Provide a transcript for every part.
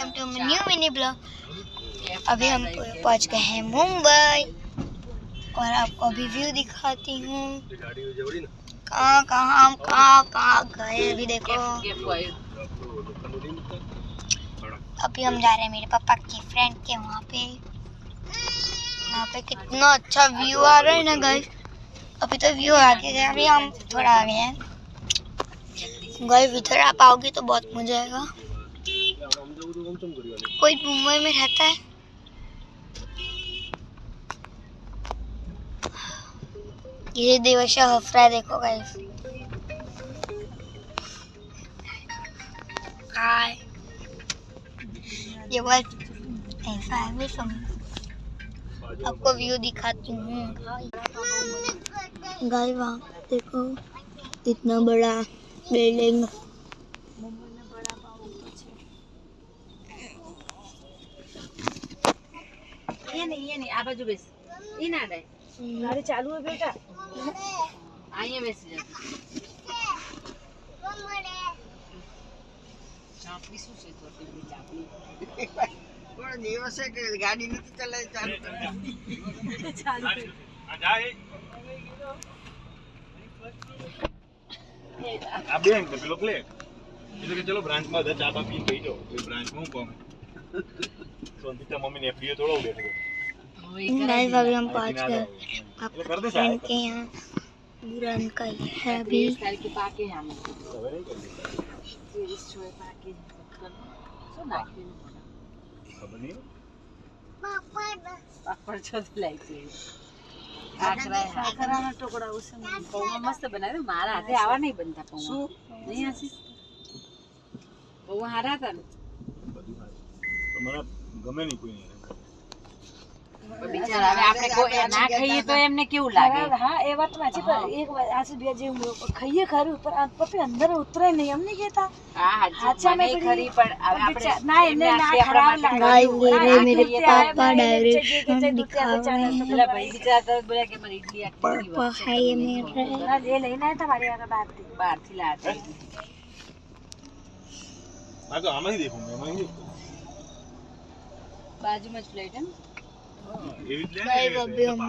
Welcome to my new mini blog. अभी हम पहुंच गए हैं मुंबई और आपको अभी व्यू दिखाती हूँ। कहाँ गए अभी देखो। अभी हम जा रहे हैं मेरे पापा की फ्रेंड के वहाँ पे कितना अच्छा व्यू आ रहा है ना गाइस। अभी तो व्यू आगे गया, अभी हम थोड़ा आगे हैं गाइस। इधर आप आओगे तो बहुत मजा आएगा। कोई मुंबई में रहता है? ये देवशा हफरा है, देखो गाइस। हाय, ये बस ऐसा है। मैं आपको व्यू दिखाती हूँ गाइस। वहाँ देखो इतना बड़ा बिल्डिंग। ये नहीं आ बाजू बेस ई ना दे गाड़ी चालू है बेटा। आइए बेस जा चापली શું છે તો પેલી ચાપલી કોણ દિવસે કે ગાડી નથી ચલાય ચાલુ આ જાય આ બેંક પેલો પ્લે એટલે કે ચલો બ્રાન્ચ માં ચા પા પીને ગઈ જાઓ એ બ્રાન્ચ માં હું કોમ सोनती मम्मी ने एफडीए थोड़ा हो गया गाइस। अभी हम पहुंच गए आपके फ्रेंड के यहाँ। पूरा उनका है अभी के पाके हम सीरीज छोए पाके सो नाखी खबर नहीं पापड़ छो लाई थी आखरा ना टुकड़ा उसे पौवा मस्त बनाए मारा हाथे आवा नहीं बनता पौवा नहीं आशीष पौवा हारा था તમારા ગમે નહીં કોઈ બિચારા હવે આપણે કોઈ ના ખાઈએ તો એમને કેવું લાગે? હા એ વાત વાંચી પર એક આસી બે જે ખાઈએ ખરું પર પછી અંદર ઉતરે નહીં એમ નહીં કહેતા। હા હાચા મે ખરી પણ હવે આપણે ના એને ના ખરાબ લાગે। मेरे पापा डायरेक्शन दिखा रहे हैं। પેલા ભાઈ બિચારા તો બોલે કે મારી ઇડલી આખી पापा है ये मेरे ये લઈને આયા તમારી આગળ બહારથી લાવતા मैं तो आमा ही देखूंगा मैं ही बाजू में प्लेट है गाइस। अभी हम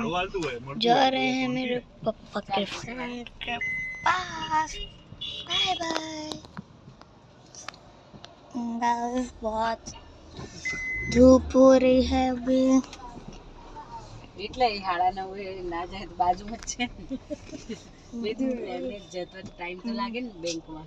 जा रहे हैं मेरे पापा के फ्रेंड के पास। Bye bye guys. बहुत धूप हो रही है अभी એટલે એ હાડા ન હોય ના જાય તો બાજુમાં જ છે લીધું એમને જતો ટાઈમ તો લાગે ને બેંકમાં।